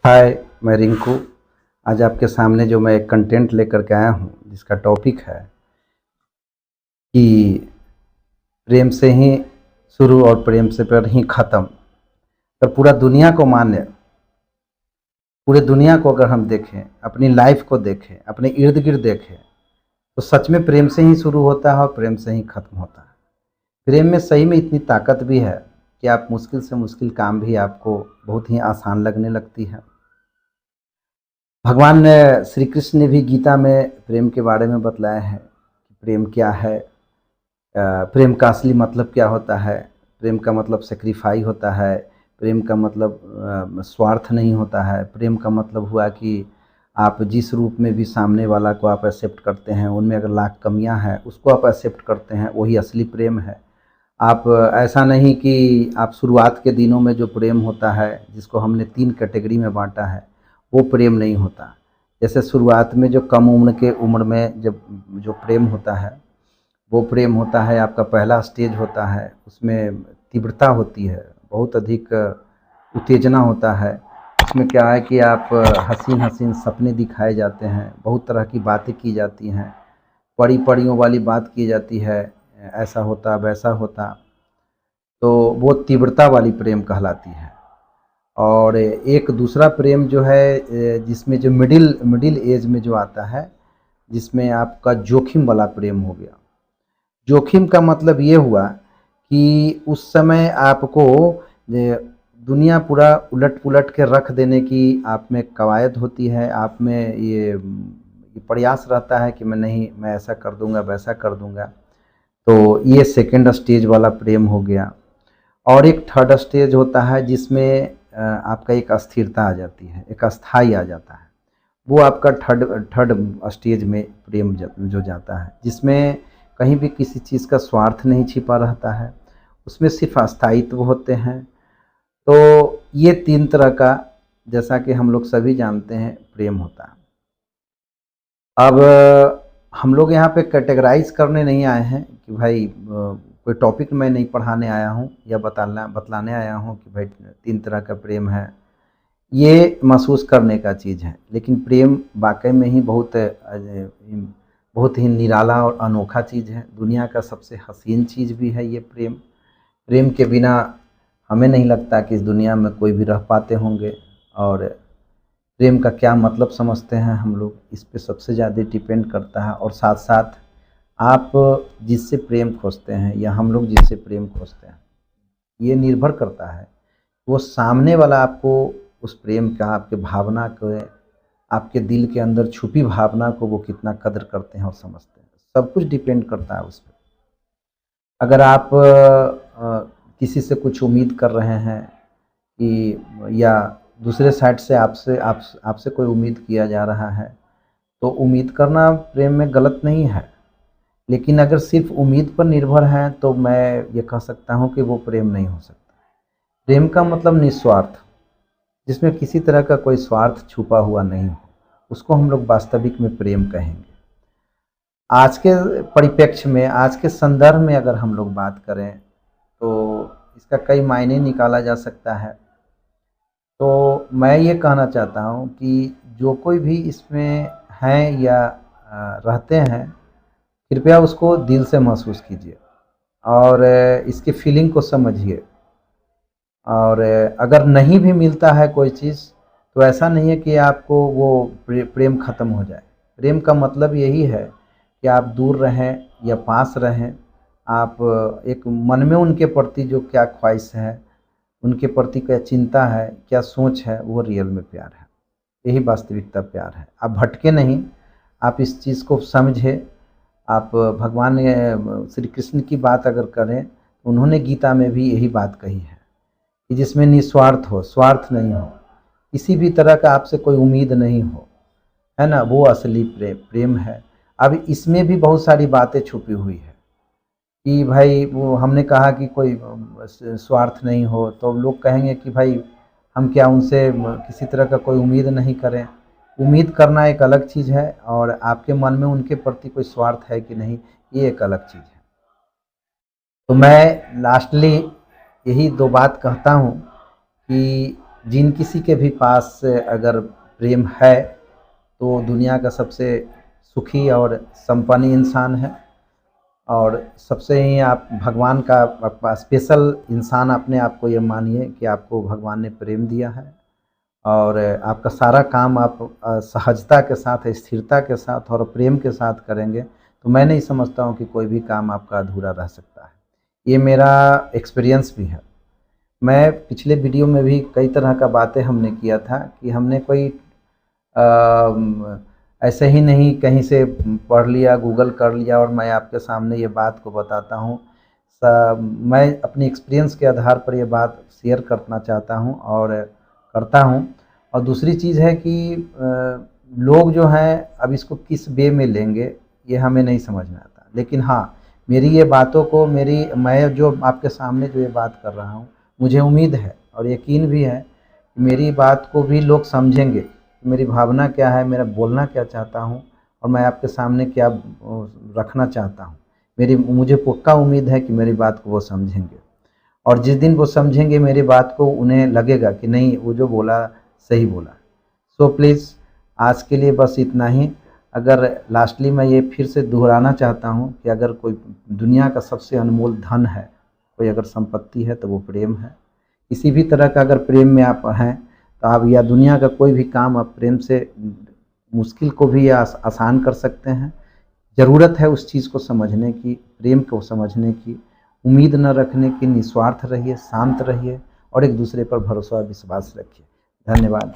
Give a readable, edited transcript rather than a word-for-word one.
हाय, मैं रिंकू। आज आपके सामने जो मैं एक कंटेंट लेकर के आया हूँ, जिसका टॉपिक है कि प्रेम से ही शुरू और प्रेम से पर ही ख़त्म। पर पूरा दुनिया को मान्य, पूरे दुनिया को अगर हम देखें, अपनी लाइफ को देखें, अपने इर्द गिर्द देखें, तो सच में प्रेम से ही शुरू होता है और प्रेम से ही ख़त्म होता है। प्रेम में सही में इतनी ताकत भी है कि आप मुश्किल से मुश्किल काम भी आपको बहुत ही आसान लगने लगती है। भगवान ने श्री कृष्ण ने भी गीता में प्रेम के बारे में बतलाया है कि प्रेम क्या है, प्रेम का असली मतलब क्या होता है। प्रेम का मतलब सेक्रीफाई होता है, प्रेम का मतलब स्वार्थ नहीं होता है। प्रेम का मतलब हुआ कि आप जिस रूप में भी सामने वाला को आप एक्सेप्ट करते हैं, उनमें अगर लाख कमियां हैं उसको आप एक्सेप्ट करते हैं, वही असली प्रेम है। आप ऐसा नहीं कि आप शुरुआत के दिनों में जो प्रेम होता है, जिसको हमने 3 कैटेगरी में बांटा है, वो प्रेम नहीं होता। जैसे शुरुआत में जो कम उम्र में जब जो प्रेम होता है, वो प्रेम होता है आपका पहला स्टेज होता है। उसमें तीव्रता होती है, बहुत अधिक उत्तेजना होता है। उसमें क्या है कि आप हसीन हसीन सपने दिखाए जाते हैं, बहुत तरह की बातें की जाती हैं, परियों वाली बात की जाती है, ऐसा होता वैसा होता। तो वो तीव्रता वाली प्रेम कहलाती है। और एक दूसरा प्रेम जो है, जिसमें जो मिडिल मिडिल एज में जो आता है, जिसमें आपका जोखिम वाला प्रेम हो गया। जोखिम का मतलब ये हुआ कि उस समय आपको दुनिया पूरा उलट पुलट के रख देने की आप में कवायद होती है। आप में ये प्रयास रहता है कि मैं ऐसा कर दूंगा वैसा कर दूंगा। तो ये सेकंड स्टेज वाला प्रेम हो गया। और एक थर्ड स्टेज होता है जिसमें आपका एक अस्थिरता आ जाती है, एक अस्थाई आ जाता है। वो आपका थर्ड स्टेज में प्रेम जो जाता है, जिसमें कहीं भी किसी चीज़ का स्वार्थ नहीं छिपा रहता है, उसमें सिर्फ अस्थायित्व होते हैं। तो ये 3 तरह का, जैसा कि हम लोग सभी जानते हैं, प्रेम होता है। अब हम लोग यहाँ पे कैटेगराइज करने नहीं आए हैं कि भाई कोई टॉपिक मैं नहीं पढ़ाने आया हूँ या बतलाने आया हूँ कि भाई 3 तरह का प्रेम है। ये महसूस करने का चीज़ है। लेकिन प्रेम वाकई में ही बहुत ही निराला और अनोखा चीज़ है। दुनिया का सबसे हसीन चीज़ भी है ये प्रेम। प्रेम के बिना हमें नहीं लगता कि इस दुनिया में कोई भी रह पाते होंगे। और प्रेम का क्या मतलब समझते हैं हम लोग, इस पे सबसे ज़्यादा डिपेंड करता है। और साथ साथ आप जिससे प्रेम खोजते हैं या हम लोग जिससे प्रेम खोजते हैं, ये निर्भर करता है वो सामने वाला आपको उस प्रेम का, आपके भावना को, आपके दिल के अंदर छुपी भावना को वो कितना कदर करते हैं और समझते हैं। सब कुछ डिपेंड करता है उस पर। अगर आप किसी से कुछ उम्मीद कर रहे हैं कि, या दूसरे साइड से आपसे कोई उम्मीद किया जा रहा है, तो उम्मीद करना प्रेम में गलत नहीं है। लेकिन अगर सिर्फ उम्मीद पर निर्भर है तो मैं ये कह सकता हूँ कि वो प्रेम नहीं हो सकता। प्रेम का मतलब निस्वार्थ, जिसमें किसी तरह का कोई स्वार्थ छुपा हुआ नहीं हो, उसको हम लोग वास्तविक में प्रेम कहेंगे। आज के परिप्रेक्ष्य में, आज के संदर्भ में अगर हम लोग बात करें तो इसका कई मायने निकाला जा सकता है। तो मैं ये कहना चाहता हूँ कि जो कोई भी इसमें हैं या रहते हैं, कृपया उसको दिल से महसूस कीजिए और इसकी फीलिंग को समझिए। और अगर नहीं भी मिलता है कोई चीज़, तो ऐसा नहीं है कि आपको वो प्रेम ख़त्म हो जाए। प्रेम का मतलब यही है कि आप दूर रहें या पास रहें, आप एक मन में उनके प्रति जो क्या ख्वाहिश है, उनके प्रति क्या चिंता है, क्या सोच है, वो रियल में प्यार है। यही वास्तविकता प्यार है। आप भटके नहीं, आप इस चीज़ को समझे। आप भगवान श्री कृष्ण की बात अगर करें, तो उन्होंने गीता में भी यही बात कही है कि जिसमें निस्वार्थ हो, स्वार्थ नहीं हो, किसी भी तरह का आपसे कोई उम्मीद नहीं हो, है ना, वो असली प्रेम है। अब इसमें भी बहुत सारी बातें छुपी हुई है कि भाई वो हमने कहा कि कोई स्वार्थ नहीं हो, तो लोग कहेंगे कि भाई हम क्या उनसे किसी तरह का कोई उम्मीद नहीं करें। उम्मीद करना एक अलग चीज़ है और आपके मन में उनके प्रति कोई स्वार्थ है कि नहीं, ये एक अलग चीज़ है। तो मैं लास्टली यही 2 बात कहता हूँ कि जिन किसी के भी पास अगर प्रेम है तो दुनिया का सबसे सुखी और संपन्न इंसान है, और सबसे ही आप भगवान का स्पेशल इंसान अपने आप को ये मानिए कि आपको भगवान ने प्रेम दिया है, और आपका सारा काम आप सहजता के साथ, स्थिरता के साथ और प्रेम के साथ करेंगे तो मैं नहीं समझता हूँ कि कोई भी काम आपका अधूरा रह सकता है। ये मेरा एक्सपीरियंस भी है। मैं पिछले वीडियो में भी कई तरह का बातें हमने किया था कि हमने कोई ऐसे ही नहीं कहीं से पढ़ लिया, गूगल कर लिया और मैं आपके सामने ये बात को बताता हूँ। मैं अपनी एक्सपीरियंस के आधार पर ये बात शेयर करना चाहता हूँ और करता हूँ। और दूसरी चीज़ है कि लोग जो हैं अब इसको किस वे में लेंगे ये हमें नहीं समझ में आता, लेकिन हाँ, मेरी ये बातों को मैं जो आपके सामने जो ये बात कर रहा हूँ, मुझे उम्मीद है और यकीन भी है कि मेरी बात को भी लोग समझेंगे, मेरी भावना क्या है, मेरा बोलना क्या चाहता हूँ और मैं आपके सामने क्या रखना चाहता हूँ। मुझे पक्का उम्मीद है कि मेरी बात को वो समझेंगे, और जिस दिन वो समझेंगे मेरी बात को, उन्हें लगेगा कि नहीं, वो जो बोला सही बोला। सो प्लीज़ आज के लिए बस इतना ही। अगर लास्टली मैं ये फिर से दोहराना चाहता हूँ कि अगर कोई दुनिया का सबसे अनमोल धन है, कोई अगर संपत्ति है तो वो प्रेम है। किसी भी तरह का अगर प्रेम में आप हैं तो आप या दुनिया का कोई भी काम आप प्रेम से मुश्किल को भी आसान कर सकते हैं। ज़रूरत है उस चीज़ को समझने की, प्रेम को समझने की, उम्मीद न रखने की, निस्वार्थ रहिए, शांत रहिए और एक दूसरे पर भरोसा और विश्वास रखिए। धन्यवाद।